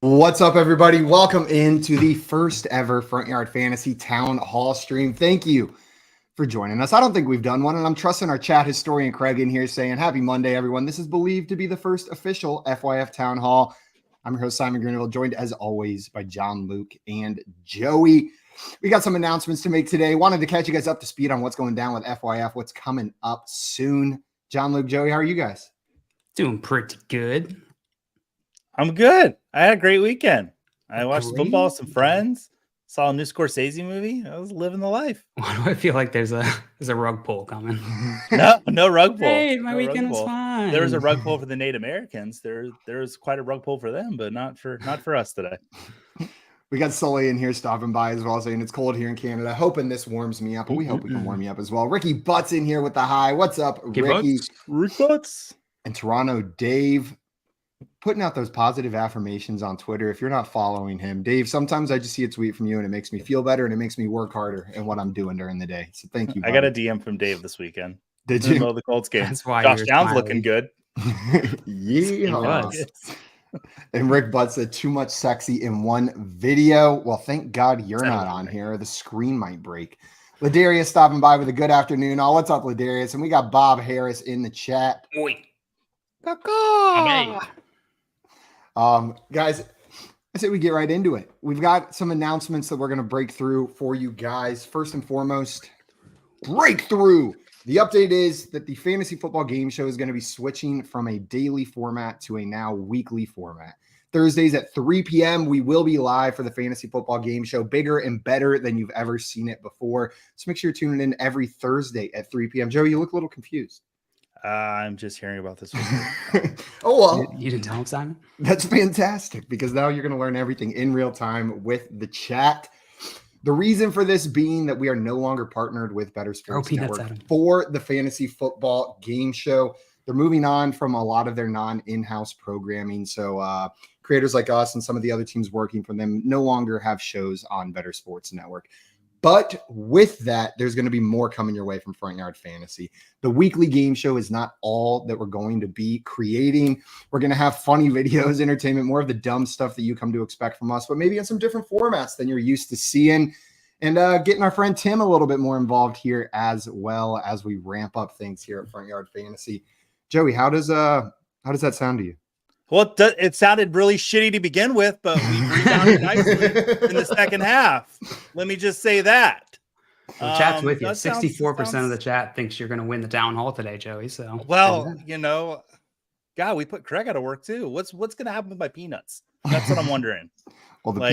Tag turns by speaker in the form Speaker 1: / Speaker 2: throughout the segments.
Speaker 1: What's up, everybody? Welcome into the first ever Front Yard Fantasy Town Hall stream. Thank you for joining us. I don't think we've done one, and I'm trusting our chat historian Craig in here saying, happy Monday, everyone. This is believed to be the first official FYF Town Hall. I'm your host, Simon Greenville, joined as always by John, Luke, and Joey. We got some announcements to make today. Wanted to catch you guys up to speed on what's going down with FYF, what's coming up soon. John, Luke, Joey, how are you guys?
Speaker 2: Doing pretty good.
Speaker 3: I'm good. I had a great weekend. I watched football with some friends, saw a new Scorsese movie. I was living the life.
Speaker 2: Why do I feel like there's a rug pull coming?
Speaker 3: No rug pull.
Speaker 2: Hey, my
Speaker 3: no
Speaker 2: weekend was fine.
Speaker 3: There was a rug pull for the Native Americans. There was quite a rug pull for them, but not for us today.
Speaker 1: We got Sully in here stopping by as well, saying it's cold here in Canada. Hoping this warms me up, but we hope we can warm you up as well. Ricky Butts in here with the high. What's up, Ricky?
Speaker 3: Rick Butts.
Speaker 1: And Toronto Dave putting out those positive affirmations on Twitter. If you're not following him, Dave, sometimes I just see a tweet from you and it makes me feel better and it makes me work harder in what I'm doing during the day. So thank you.
Speaker 3: I got a DM from Dave this weekend.
Speaker 1: Did you
Speaker 3: know the Colts game?
Speaker 2: That's why
Speaker 3: Josh Downs looking good.
Speaker 1: Yeah. And Rick Butt said too much sexy in one video. Well, thank God you're not on here. The screen might break. Ladarius stopping by with a good afternoon. Oh, what's up, Ladarius? And we got Bob Harris in the chat.
Speaker 2: Wait.
Speaker 1: Guys, I say we get right into it. We've got some announcements that we're going to break through for you guys. First and foremost, breakthrough. The update is that the fantasy football game show is going to be switching from a daily format to a now weekly format. Thursdays at 3 p.m., we will be live for the fantasy football game show, bigger and better than you've ever seen it before. So make sure you're tuning in every Thursday at 3 p.m. Joey, you look a little confused.
Speaker 3: I'm just hearing about this.
Speaker 1: Oh, well.
Speaker 2: You didn't tell him, Simon?
Speaker 1: That's fantastic because now you're going to learn everything in real time with the chat. The reason for this being that we are no longer partnered with Better Sports Network for the fantasy football game show. They're moving on from a lot of their non-in-house programming. So creators like us and some of the other teams working for them no longer have shows on Better Sports Network. But with that, there's going to be more coming your way from Front Yard Fantasy. The weekly game show is not all that we're going to be creating. We're going to have funny videos, entertainment, more of the dumb stuff that you come to expect from us, but maybe in some different formats than you're used to seeing. And getting our friend Tim a little bit more involved here as well as we ramp up things here at Front Yard Fantasy. Joey, how does that sound to you?
Speaker 3: Well, it sounded really shitty to begin with, but we rebounded nicely in the second half. Let me just say that.
Speaker 2: Well, chat's with you. 64% of the chat thinks you're going to win the town hall today, Joey. So,
Speaker 3: well, God, we put Craig out of work too. What's going to happen with my peanuts? That's what I'm wondering.
Speaker 1: Well, the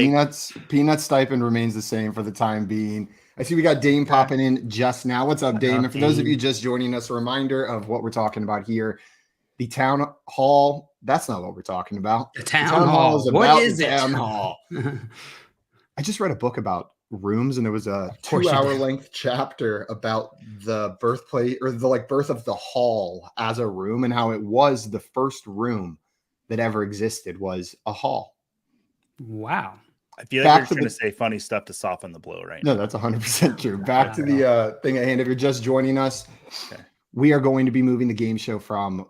Speaker 1: peanut stipend remains the same for the time being. I see we got Dame popping in just now. What's up, Dame? And for those of you just joining us, a reminder of what we're talking about here. The town hall, that's not what we're talking about.
Speaker 2: The town hall is about
Speaker 1: what is the town hall. I just read a book about rooms, and there was a 2-hour length chapter about the birthplace or the birth of the hall as a room and how it was the first room that ever existed was a hall.
Speaker 2: Wow.
Speaker 3: I feel like you're trying to say funny stuff to soften the blow right now.
Speaker 1: No, that's 100% true. Back to the thing at hand. If you're just joining us, we are going to be moving the game show from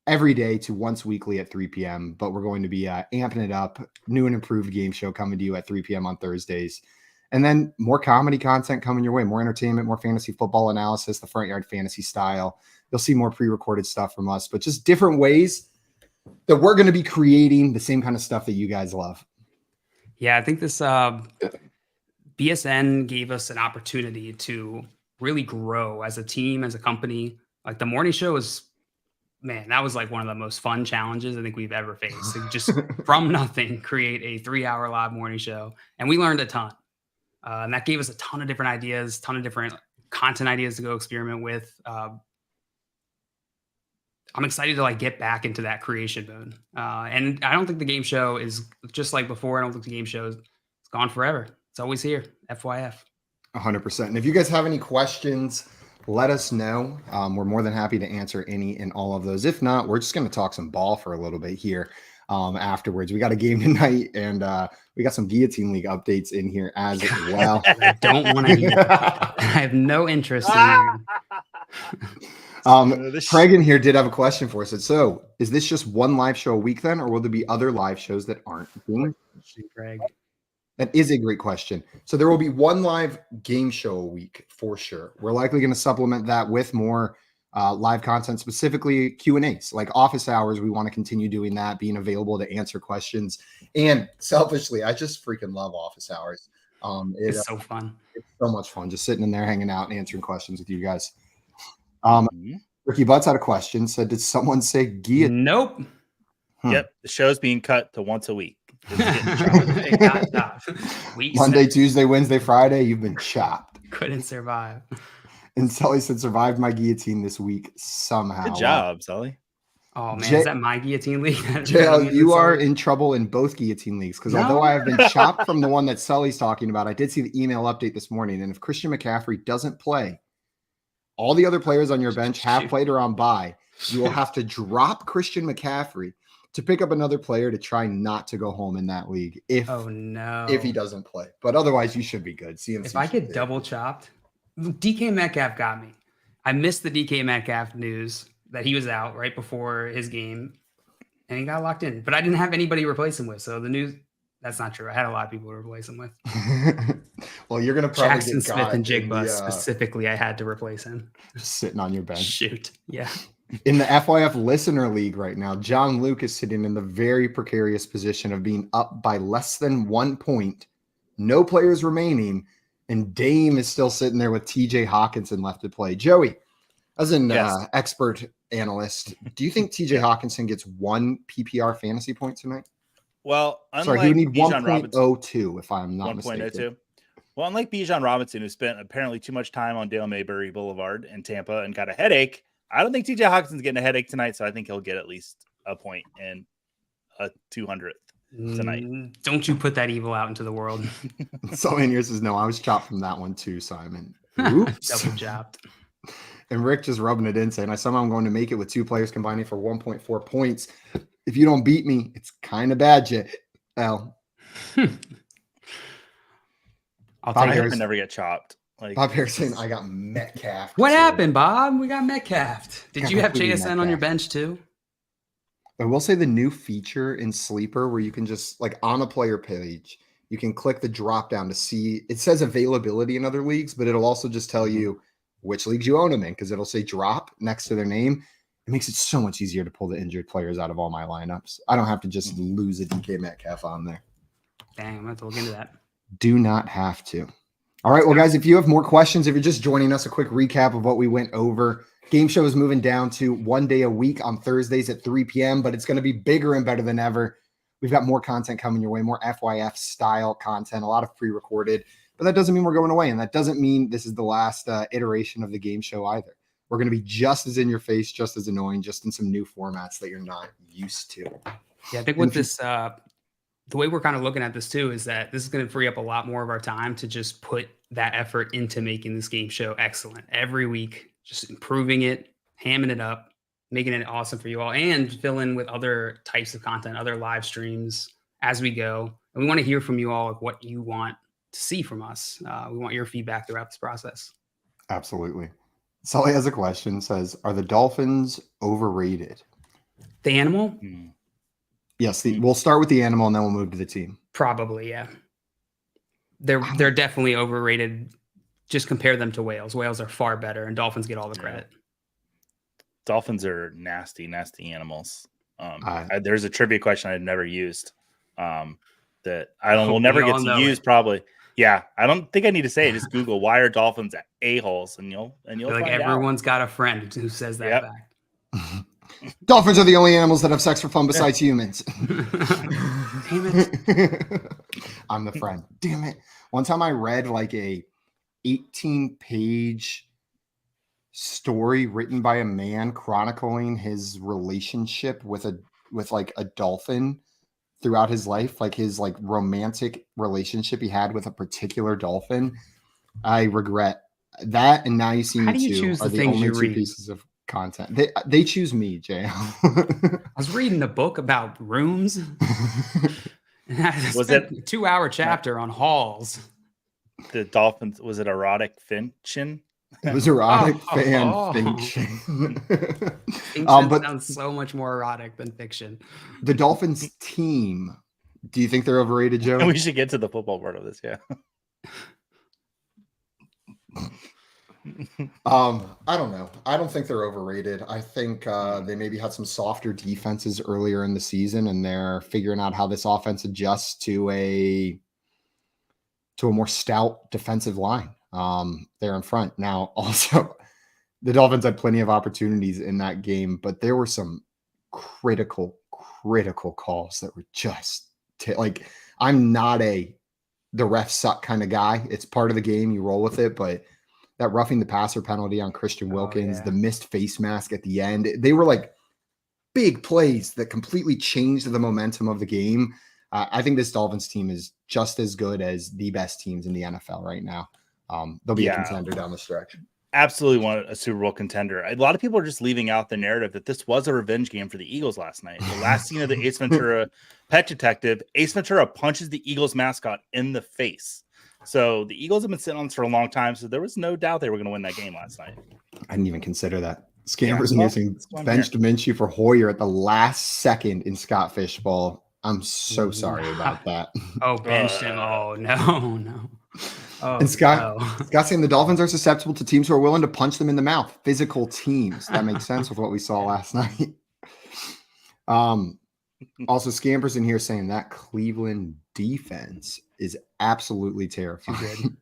Speaker 1: every day to once weekly at 3 p.m. But we're going to be amping it up. New and improved game show coming to you at 3 p.m. on Thursdays. And then more comedy content coming your way, more entertainment, more fantasy football analysis, the Front Yard Fantasy style. You'll see more pre-recorded stuff from us, but just different ways that we're going to be creating the same kind of stuff that you guys love.
Speaker 2: Yeah, I think this BSN gave us an opportunity to really grow as a team, as a company. Like the morning show is, man, that was like one of the most fun challenges I think we've ever faced. Like just from nothing, create a 3-hour live morning show. And we learned a ton. And that gave us a ton of different ideas, ton of different content ideas to go experiment with. I'm excited to get back into that creation mode. And I don't think the game show is just like before. I don't think the game show is gone forever. It's always here. FYF.
Speaker 1: 100%. And if you guys have any questions, let us know. We're more than happy to answer any and all of those. If not, we're just going to talk some ball for a little bit here afterwards. We got a game tonight, and we got some Guillotine League updates in here as well.
Speaker 2: I don't want to hear that. I have no interest in
Speaker 1: Craig in here did have a question for us. So, is this just one live show a week then, or will there be other live shows that aren't being?
Speaker 2: Craig.
Speaker 1: That is a great question. So there will be one live game show a week for sure. We're likely going to supplement that with more live content, specifically Q&As, like office hours. We want to continue doing that, being available to answer questions. And selfishly, I just freaking love office hours.
Speaker 2: It's so fun.
Speaker 1: It's so much fun just sitting in there, hanging out and answering questions with you guys. Ricky Butts had a question. Said, did someone say guillotine?
Speaker 2: Nope.
Speaker 3: Yep. The show's being cut to once a week.
Speaker 1: Monday, Tuesday, Wednesday, Friday. You've been chopped.
Speaker 2: Couldn't survive.
Speaker 1: And Sully said, survived my guillotine this week somehow.
Speaker 3: Good job, Sully.
Speaker 2: Oh, man. Is that my guillotine league?
Speaker 1: JL, you are in trouble in both guillotine leagues because although I have been chopped from the one that Sully's talking about, I did see the email update this morning. And if Christian McCaffrey doesn't play, all the other players on your bench have played or on bye. You will have to drop Christian McCaffrey to pick up another player to try not to go home in that league if he doesn't play. But otherwise, you should be good. CMC
Speaker 2: if I get double chopped, DK Metcalf got me. I missed the DK Metcalf news that he was out right before his game, and he got locked in. But I didn't have anybody to replace him with. So the news, that's not true. I had a lot of people to replace him with.
Speaker 1: Well, you're going to probably
Speaker 2: Jackson Smith and Jigba specifically, I had to replace him.
Speaker 1: Sitting on your bench.
Speaker 2: Shoot. Yeah.
Speaker 1: In the FYF Listener League right now, John Luke is sitting in the very precarious position of being up by less than 1 point, no players remaining, and Dame is still sitting there with TJ Hawkinson left to play. Joey, as an expert analyst, do you think TJ Hawkinson gets 1 PPR fantasy point tonight?
Speaker 3: Well,
Speaker 1: sorry, he would need 1.02 if I'm not mistaken.
Speaker 3: Well, unlike Bijan Robinson, who spent apparently too much time on Dale Maybury Boulevard in Tampa and got a headache, I don't think TJ Hawkinson's getting a headache tonight, so I think he'll get at least a point and a 200th tonight.
Speaker 2: Don't you put that evil out into the world.
Speaker 1: So in yours is no. I was chopped from that one too, Simon. Oops.
Speaker 2: Double chopped.
Speaker 1: And Rick just rubbing it in, saying, I'm going to make it with 2 players combining for 1.4 points. If you don't beat me, it's kind of bad, Al.
Speaker 2: I'll
Speaker 3: take it. I never get chopped.
Speaker 1: Bob Harris saying, I got Metcalf.
Speaker 2: What happened, Bob? We got Metcalf. Did you have JSN on your bench too?
Speaker 1: I will say the new feature in Sleeper where you can just, like, on a player page, you can click the drop down to see. It says availability in other leagues, but it'll also just tell you which leagues you own them in because it'll say drop next to their name. It makes it so much easier to pull the injured players out of all my lineups. I don't have to just lose a DK Metcalf on there.
Speaker 2: Dang, I'm going to have to look into that.
Speaker 1: Do not have to. All right, well, guys, if you have more questions, if you're just joining us, a quick recap of what we went over. Game show is moving down to 1 day a week on Thursdays at 3 p.m., but it's going to be bigger and better than ever. We've got more content coming your way, more FYF style content, a lot of pre-recorded, but that doesn't mean we're going away, and that doesn't mean this is the last iteration of the game show either. We're going to be just as in your face, just as annoying, just in some new formats that you're not used to.
Speaker 2: Yeah, I think with this, the way we're kind of looking at this too, is that this is going to free up a lot more of our time to just put that effort into making this game show excellent every week, just improving it, hamming it up, making it awesome for you all, and fill in with other types of content, other live streams as we go. And we want to hear from you all like what you want to see from us. We want your feedback throughout this process.
Speaker 1: Absolutely. Sully has a question, says, are the Dolphins overrated?
Speaker 2: The animal?
Speaker 1: Yes, we'll start with the animal and then we'll move to the team.
Speaker 2: Probably, yeah. They're definitely overrated. Just compare them to whales. Whales are far better, and Dolphins get all the credit.
Speaker 3: Dolphins are nasty, nasty animals. There's a trivia question I've never used that will never get to use. Probably, yeah. I don't think I need to say it. Just Google why are dolphins a-holes, and you'll
Speaker 2: like everyone's got a friend who says that fact.
Speaker 1: Dolphins are the only animals that have sex for fun besides humans.
Speaker 2: Damn it.
Speaker 1: I'm the friend. Damn it. One time I read like a 18-page story written by a man chronicling his relationship with a dolphin throughout his life, like his like romantic relationship he had with a particular dolphin. I regret that. And Now You See Me Too are the only two pieces of content. They choose me, Jay.
Speaker 2: I was reading a book about rooms. Was it a 2-hour chapter on halls?
Speaker 3: The dolphins, was it erotic fiction?
Speaker 1: It was erotic fan fiction.
Speaker 2: But sounds so much more erotic than fiction.
Speaker 1: The Dolphins team. Do you think they're overrated, Joe?
Speaker 3: We should get to the football part of this. Yeah.
Speaker 1: I don't know. I don't think they're overrated. I think they maybe had some softer defenses earlier in the season, and they're figuring out how this offense adjusts to a more stout defensive line there in front. Now, also, the Dolphins had plenty of opportunities in that game, but there were some critical calls that were just like, I'm not the refs suck kind of guy. It's part of the game. You roll with it, but that roughing the passer penalty on Christian Wilkins, the missed face mask at the end, they were like big plays that completely changed the momentum of the game. I think this Dolphins team is just as good as the best teams in the NFL right now. They'll be a contender down the stretch.
Speaker 3: Absolutely want a Super Bowl contender. A lot of people are just leaving out the narrative that this was a revenge game for the Eagles last night. The last scene of the Ace Ventura Pet Detective, Ace Ventura punches the Eagles mascot in the face. So the Eagles have been sitting on this for a long time, so there was no doubt they were going to win that game last night.
Speaker 1: I didn't even consider that. Scampers missing benched Minshew for Hoyer at the last second in Scott Fishbowl. I'm so sorry about that.
Speaker 2: Benched him. Oh, no.
Speaker 1: And Scott's saying the Dolphins are susceptible to teams who are willing to punch them in the mouth. Physical teams. That makes sense with what we saw last night. Also, Scampers in here saying that Cleveland defense is absolutely terrifying.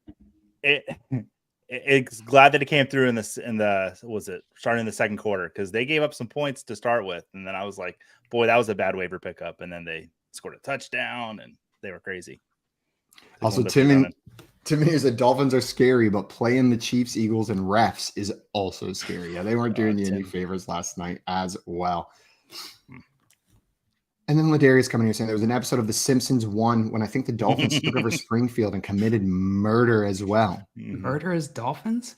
Speaker 3: It's glad that it came through starting in the second quarter, because they gave up some points to start with, and then I was like, boy, that was a bad waiver pickup, and then they scored a touchdown and they were crazy.
Speaker 1: Also, Tim is the Dolphins are scary, but playing the Chiefs, Eagles, and refs is also scary. Yeah, they weren't doing you any favors last night as well. And then Ladarius coming here saying there was an episode of The Simpsons 1 when I think the Dolphins took over Springfield and committed murder as well.
Speaker 2: Murder as Dolphins?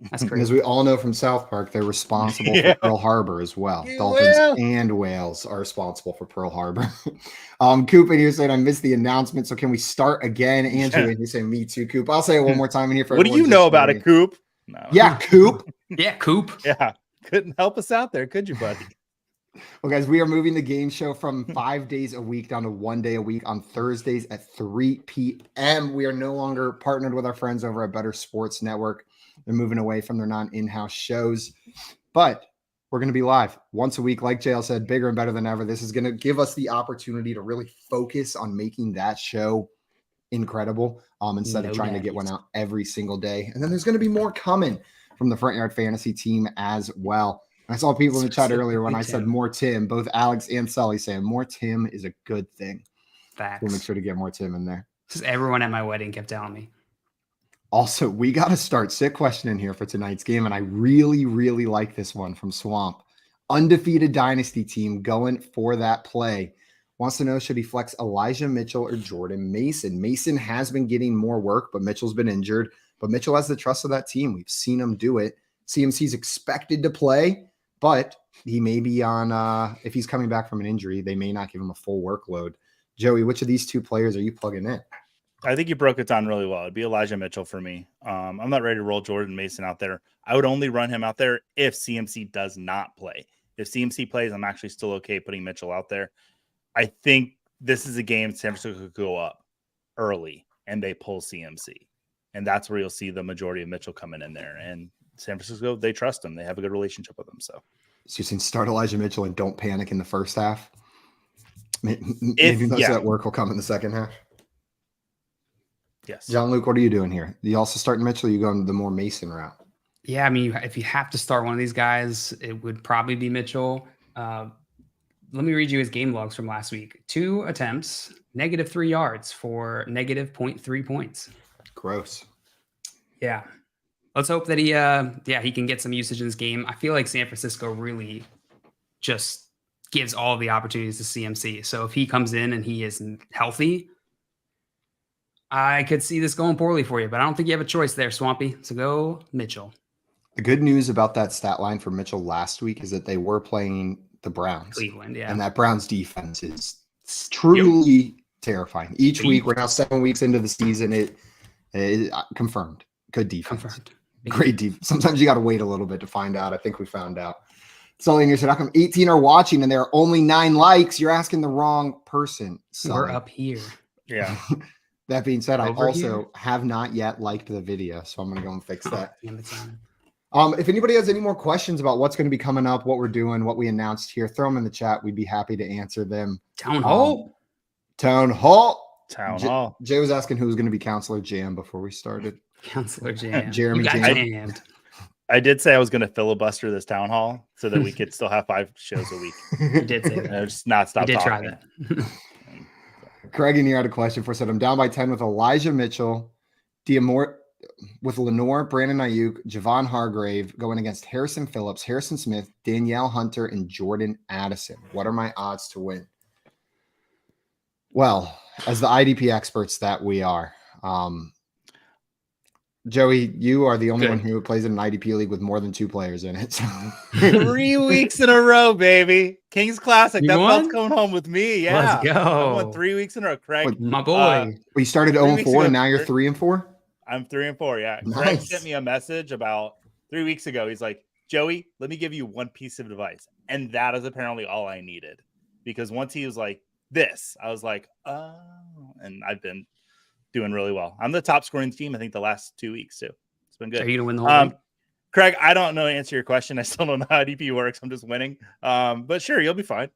Speaker 2: That's crazy.
Speaker 1: And as we all know from South Park, they're responsible for Pearl Harbor as well. Dolphins and whales are responsible for Pearl Harbor. Coop in here saying, I missed the announcement, so can we start again? Andrew in here saying, me too, Coop. I'll say it one more time in here. For
Speaker 3: what do you know about it, Coop?
Speaker 1: No. Yeah, Coop.
Speaker 2: Yeah, Coop.
Speaker 3: Yeah, couldn't help us out there, could you, buddy?
Speaker 1: Well, guys, we are moving the game show from 5 days a week down to 1 day a week on Thursdays at 3 p.m. We are no longer partnered with our friends over at Better Sports Network. They're moving away from their non-in-house shows, but we're going to be live once a week. Like JL said, bigger and better than ever. This is going to give us the opportunity to really focus on making that show incredible instead of trying to get one out every single day. And then there's going to be more coming from the Front Yard Fantasy team as well. I saw people in the chat earlier when I said more Tim, both Alex and Sully saying more Tim is a good thing.
Speaker 2: Facts.
Speaker 1: We'll make sure to get more Tim in there.
Speaker 2: Just everyone at my wedding kept telling me.
Speaker 1: Also, we got to start sick question in here for tonight's game, and I really, really like this one from Swamp. Undefeated dynasty team going for that play. Wants to know, should he flex Elijah Mitchell or Jordan Mason? Mason has been getting more work, but Mitchell's been injured. But Mitchell has the trust of that team. We've seen him do it. CMC's expected to play, but he may be on, if he's coming back from an injury, they may not give him a full workload. Joey, which of these two players are you plugging in?
Speaker 3: I think you broke it down really well. It'd be Elijah Mitchell for me. I'm not ready to roll Jordan Mason out there. I would only run him out there if CMC does not play. If CMC plays, I'm actually still okay putting Mitchell out there. I think this is a game San Francisco could go up early and they pull CMC. And that's where you'll see the majority of Mitchell coming in there. And San Francisco, they trust him. They have a good relationship with him. So
Speaker 1: you're saying start Elijah Mitchell and don't panic in the first half? Maybe most of that work will come in the second half.
Speaker 3: Yes.
Speaker 1: John Luke, what are you doing here? You also starting Mitchell, or you going the more Mason route?
Speaker 2: Yeah, I mean, if you have to start one of these guys, it would probably be Mitchell. Let me read you his game logs from last week. 2 attempts, -3 yards for -0.3 points.
Speaker 1: Gross.
Speaker 2: Yeah. Let's hope that he can get some usage in this game. I feel like San Francisco really just gives all of the opportunities to CMC. So if he comes in and he is healthy, I could see this going poorly for you, but I don't think you have a choice there, Swampy. So go Mitchell.
Speaker 1: The good news about that stat line for Mitchell last week is that they were playing the Browns.
Speaker 2: Cleveland, yeah.
Speaker 1: And that Browns defense is truly terrifying. Each week, we're now 7 weeks into the season. It confirmed. Good defense.
Speaker 2: Confirmed.
Speaker 1: Great deep. Sometimes you got to wait a little bit to find out. I think we found out. Sully said, how come 18 are watching and there are only 9 likes? You're asking the wrong person, Sully.
Speaker 2: We're up here.
Speaker 3: Yeah.
Speaker 1: That being said,
Speaker 2: Over
Speaker 1: I also
Speaker 2: here?
Speaker 1: have not yet liked the video, so I'm going to go and fix that.
Speaker 2: Damn it, Simon.
Speaker 1: If anybody has any more questions about what's going to be coming up, what we're doing, what we announced here, throw them in the chat. We'd be happy to answer them.
Speaker 2: Town Hall?
Speaker 1: Town Hall.
Speaker 3: Town Hall.
Speaker 1: Jay was asking who was going to be Counselor Jam before we started.
Speaker 2: Counselor Jam.
Speaker 1: Jeremy Jam.
Speaker 3: I did say I was going to filibuster this town hall so that we could still have 5 shows a week.
Speaker 2: You did say that.
Speaker 3: I just not stop
Speaker 2: you did
Speaker 3: talking.
Speaker 2: try that.
Speaker 1: Craig in here had a question for us. I'm down by 10 with Elijah Mitchell, with Lenore, Brandon Ayuk, Javon Hargrave going against Harrison Phillips, Harrison Smith, Danielle Hunter, and Jordan Addison. What are my odds to win? Well, as the IDP experts that we are, Joey, you are the only one who plays in an IDP league with more than 2 players in it. So.
Speaker 3: 3 weeks in a row, baby. King's Classic. That belt's coming home with me. Yeah.
Speaker 2: Let's go.
Speaker 3: I won 3 weeks in a row, Craig.
Speaker 2: My boy.
Speaker 1: We started 0-4 and now you're 3-4?
Speaker 3: I'm 3-4, yeah.
Speaker 1: Nice.
Speaker 3: Craig sent me a message about 3 weeks ago. He's like, Joey, let me give you one piece of advice. And that is apparently all I needed. Because once he was like, this, I was like, oh. And I've been doing really well. I'm the top scoring team, I think, the last 2 weeks, too. It's been good.
Speaker 2: Are you going to win the whole week?
Speaker 3: Craig, I don't know to answer your question. I still don't know how IDP works. I'm just winning. But sure, you'll be fine.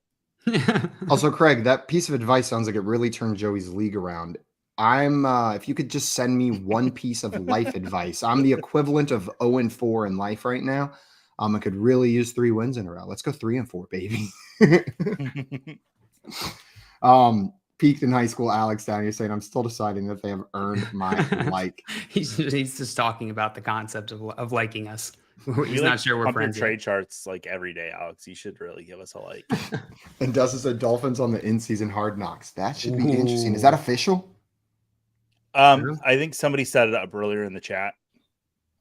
Speaker 1: Also, Craig, that piece of advice sounds like it really turned Joey's league around. If you could just send me one piece of life advice. I'm the equivalent of 0-4 in life right now. I could really use 3 wins in a row. Let's go 3-4, baby. Peaked in high school, Alex down here saying, I'm still deciding that they have earned my like.
Speaker 2: He's just talking about the concept of liking us. He's not sure we're friends.
Speaker 3: Trade charts like every day, Alex. You should really give us a like.
Speaker 1: And Dustin said Dolphins on the in-season Hard Knocks. That should be interesting. Is that official?
Speaker 3: I think somebody set it up earlier in the chat.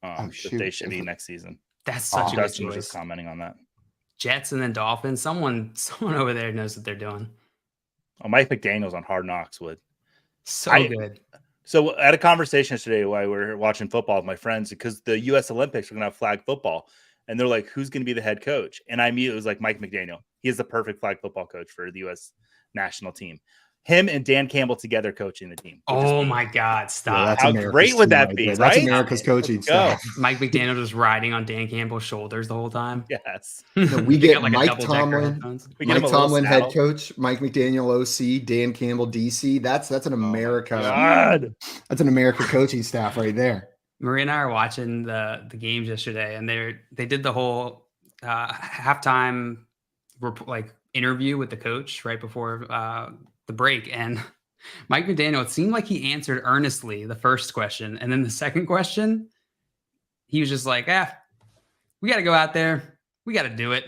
Speaker 3: That they should be next season.
Speaker 2: That's such a good
Speaker 3: Dustin was
Speaker 2: choice.
Speaker 3: just commenting on that.
Speaker 2: Jets and then Dolphins. Someone over there knows what they're doing.
Speaker 3: Oh, Mike McDaniel's on Hard Knocks would.
Speaker 2: Good.
Speaker 3: So I had a conversation today while we were watching football with my friends because the U.S. Olympics are going to have flag football. And they're like, who's going to be the head coach? And I immediately was like, Mike McDaniel. He is the perfect flag football coach for the U.S. national team. Him and Dan Campbell together coaching the team.
Speaker 2: Oh, my God. Stop.
Speaker 3: How great would that be, right?
Speaker 1: That's America's coaching staff.
Speaker 2: Mike McDaniel just riding on Dan Campbell's shoulders the whole time.
Speaker 3: Yes.
Speaker 1: So we get Mike Tomlin, head coach, Mike McDaniel, OC, Dan Campbell, DC. That's an America. That's an America coaching staff right there.
Speaker 2: Maria and I are watching the games yesterday, and they did the whole halftime interview with the coach right before the break, and Mike McDaniel, it seemed like he answered earnestly the first question, and then the second question, he was just like, we got to go out there, we got to do it,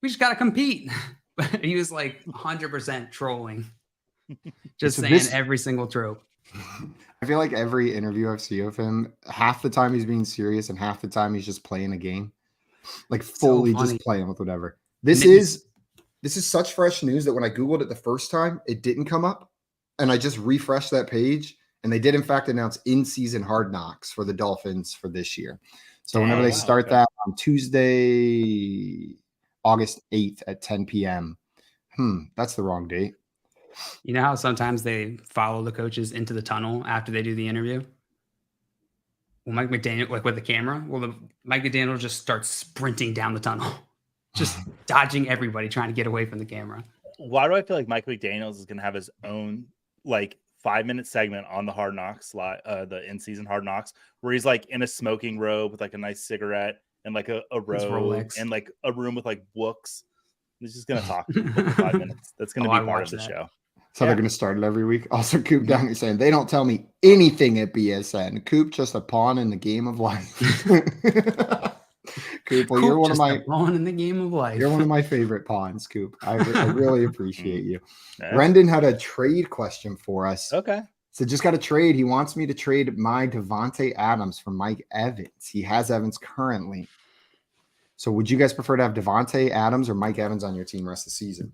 Speaker 2: we just got to compete. But he was like 100% trolling, just saying every single trope.
Speaker 1: I feel like every interview I've seen of him, half the time he's being serious and half the time he's just playing a game, like fully just playing with whatever. This is such fresh news that when I Googled it the first time, it didn't come up. And I just refreshed that page. And they did, in fact, announce in-season Hard Knocks for the Dolphins for this year. So whenever they start that on Tuesday, August 8th at 10 p.m. That's the wrong date.
Speaker 2: You know how sometimes they follow the coaches into the tunnel after they do the interview? Well, Mike McDaniel, like with the camera, Mike McDaniel just starts sprinting down the tunnel. Just dodging everybody, trying to get away from the camera.
Speaker 3: Why do I feel like Mike McDaniels is going to have his own 5-minute segment on the Hard Knocks, the in-season Hard Knocks, where he's like in a smoking robe with like a nice cigarette and like a robe and like a room with like books. He's just going to talk for 5 minutes. That's going to be part of the show.
Speaker 1: So they're going to start it every week. Also, Coop down here saying they don't tell me anything at BSN. Coop just a pawn in the game of life. Coop, well, you're one of my
Speaker 2: pawn in the game of life.
Speaker 1: You're one of my favorite pawns, Coop. I really appreciate you. Brendan had a trade question for us.
Speaker 3: Okay.
Speaker 1: So just got a trade. He wants me to trade my Devontae Adams for Mike Evans. He has Evans currently. So would you guys prefer to have Devontae Adams or Mike Evans on your team rest of the season?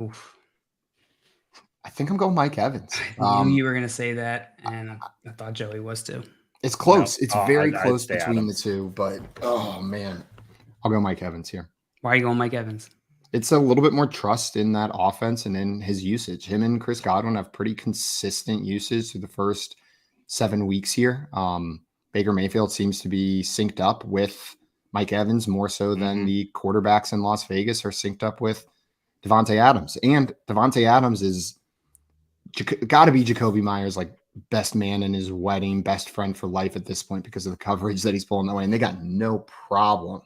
Speaker 2: Oof.
Speaker 1: I think I'm going Mike Evans.
Speaker 2: I knew you were going to say that, and I thought Joey was too.
Speaker 1: It's close. It's very close between the two, but oh man, I'll go Mike Evans here.
Speaker 2: Why are you going Mike Evans?
Speaker 1: It's a little bit more trust in that offense and in his usage. Him and Chris Godwin have pretty consistent usage through the first 7 weeks here. Baker Mayfield seems to be synced up with Mike Evans more so than the quarterbacks in Las Vegas are synced up with Devontae Adams. And Devontae Adams is got to be Jacoby Myers' like best man in his wedding, best friend for life at this point because of the coverage that he's pulling that way. And they got no problem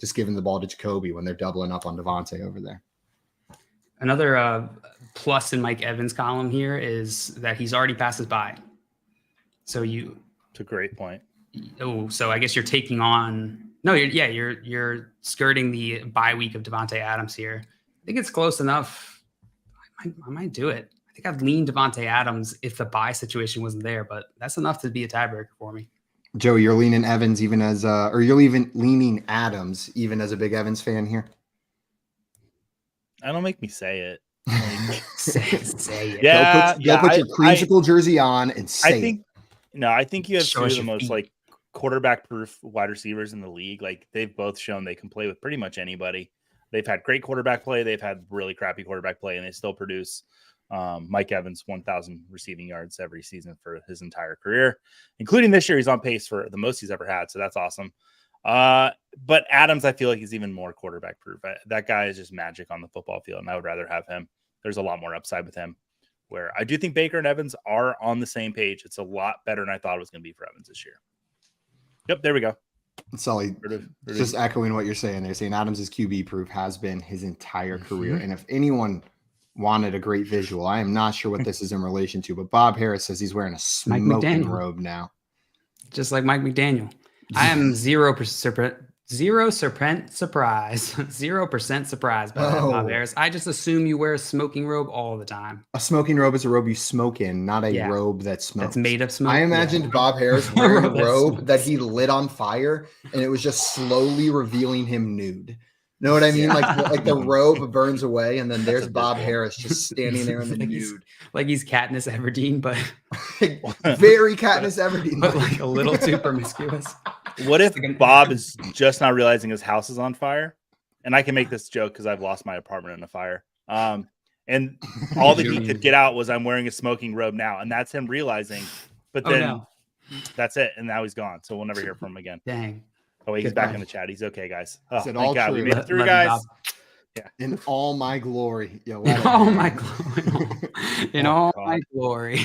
Speaker 1: just giving the ball to Jacoby when they're doubling up on Devontae over there.
Speaker 2: Another plus in Mike Evans' column here is that he's already passes by. So
Speaker 3: it's a great point.
Speaker 2: Oh, so I guess you're taking on. No, you're skirting the bye week of Devontae Adams here. I think it's close enough. I might do it. I think I'd lean Devontae Adams if the bye situation wasn't there, but that's enough to be a tiebreaker for me.
Speaker 1: Joey, you're leaning Evans even as or you're even leaning Adams even as a big Evans fan here.
Speaker 3: I don't make me say it.
Speaker 2: Say it.
Speaker 1: Yeah, go put your creamsicle jersey on and say it.
Speaker 3: I think you have two of the most like quarterback-proof wide receivers in the league. Like they've both shown they can play with pretty much anybody. They've had great quarterback play. They've had really crappy quarterback play, and they still produce. Mike Evans, 1,000 receiving yards every season for his entire career, including this year. He's on pace for the most he's ever had, so that's awesome. But Adams, I feel like he's even more quarterback-proof. That guy is just magic on the football field, and I would rather have him. There's a lot more upside with him. Where I do think Baker and Evans are on the same page. It's a lot better than I thought it was going to be for Evans this year. Yep, there we go.
Speaker 1: Sully, just echoing what you're saying there, saying Adams is QB proof has been his entire career. And if anyone wanted a great visual, I am not sure what this is in relation to, but Bob Harris says he's wearing a smoking robe now.
Speaker 2: Just like Mike McDaniel. I am 0% surprised. 0% surprised by that, Bob Harris. I just assume you wear a smoking robe all the time.
Speaker 1: A smoking robe is a robe you smoke in, not a robe that smokes.
Speaker 2: That's made of smoke.
Speaker 1: I imagined Bob Harris wearing a robe that he lit on fire, and it was just slowly revealing him nude. Know what I mean? Like the robe burns away, and then there's Bob Harris just standing there in the nude.
Speaker 2: Like he's Katniss Everdeen, but
Speaker 1: very Katniss Everdeen,
Speaker 2: but like a little too promiscuous.
Speaker 3: What if Bob is just not realizing his house is on fire? And I can make this joke because I've lost my apartment in a fire. And all that he could get out was I'm wearing a smoking robe now, and that's him realizing. But then that's it, and now he's gone. So we'll never hear from him again.
Speaker 2: Dang.
Speaker 3: Oh, wait, he's back in the chat. He's okay, guys. Oh,
Speaker 1: thank God.
Speaker 3: We made it through, guys.
Speaker 1: Yeah. In all my glory.
Speaker 2: In all my glory. In all my glory.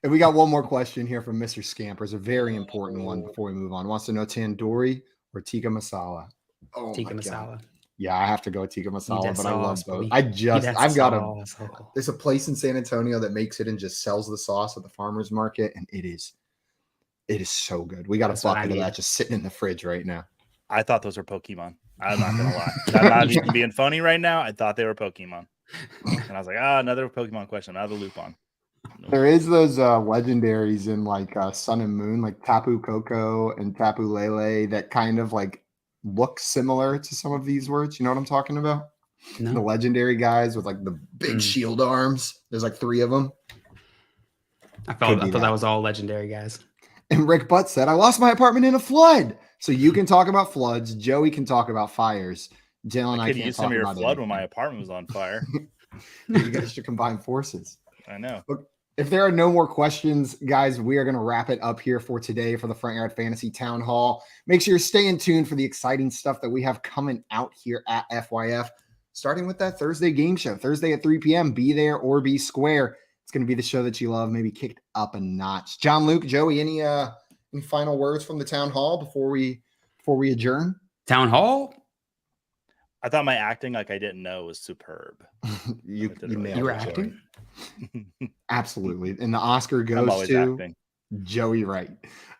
Speaker 1: And we got one more question here from Mr. Scampers, a very important one before we move on. Wants to know tandoori or tikka masala?
Speaker 2: Tikka masala.
Speaker 1: Yeah, I have to go tikka masala, but I love both. I've got there's a place in San Antonio that makes it and just sells the sauce at the farmer's market, and it is so good. We got a bucket of that just sitting in the fridge right now.
Speaker 3: I thought those were Pokemon. I'm not gonna lie. I'm not even being funny right now. I thought they were Pokemon, and I was like, another Pokemon question. I'm out of the loop on.
Speaker 1: There is those legendaries in like Sun and Moon, like Tapu Koko and Tapu Lele, that kind of like look similar to some of these words. You know what I'm talking about? No. The legendary guys with like the big shield arms. There's like 3 of them.
Speaker 2: I thought that was all legendary guys.
Speaker 1: And Rick Butt said, I lost my apartment in a flood. So you can talk about floods. Joey can talk about fires. Dylan, I can't
Speaker 3: use
Speaker 1: talk
Speaker 3: some of your
Speaker 1: about
Speaker 3: flood when my apartment was on fire.
Speaker 1: You guys should combine forces.
Speaker 3: I know.
Speaker 1: Look, if there are no more questions, guys, we are going to wrap it up here for today for the Front Yard Fantasy Town Hall. Make sure you're staying tuned for the exciting stuff that we have coming out here at FYF, starting with that Thursday game show. Thursday at 3 p.m. Be there or be square. It's going to be the show that you love, maybe kicked up a notch. John, Luke, Joey, any final words from the Town Hall before we adjourn?
Speaker 2: Town Hall?
Speaker 3: I thought my acting like I didn't know was superb.
Speaker 1: You nailed it.
Speaker 2: You were acting?
Speaker 1: Absolutely. And the Oscar goes to Joey Wright.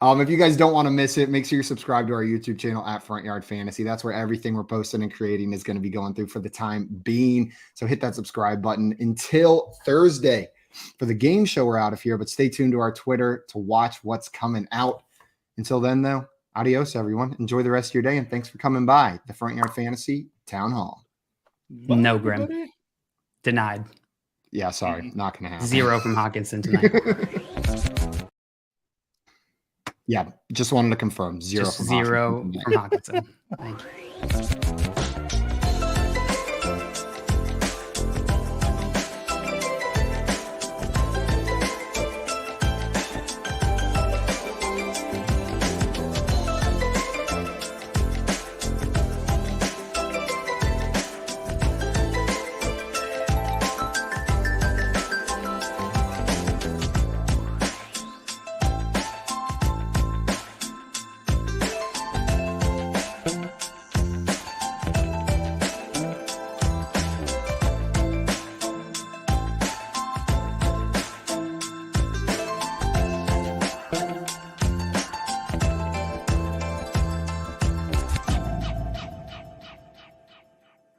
Speaker 1: If you guys don't want to miss it, make sure you're subscribed to our YouTube channel at Front Yard Fantasy. That's where everything we're posting and creating is going to be going through for the time being. So hit that subscribe button. Until Thursday for the game show, we're out of here, but stay tuned to our Twitter to watch what's coming out. Until then, though, adios, everyone. Enjoy the rest of your day, and thanks for coming by the Front Yard Fantasy Town Hall.
Speaker 2: No, Grim. Denied.
Speaker 1: Yeah, sorry. Not going to happen.
Speaker 2: 0 from Hawkinson tonight.
Speaker 1: Yeah, just wanted to confirm. Zero
Speaker 2: just
Speaker 1: from
Speaker 2: zero
Speaker 1: Hawkinson.
Speaker 2: from Hawkinson. Thank you.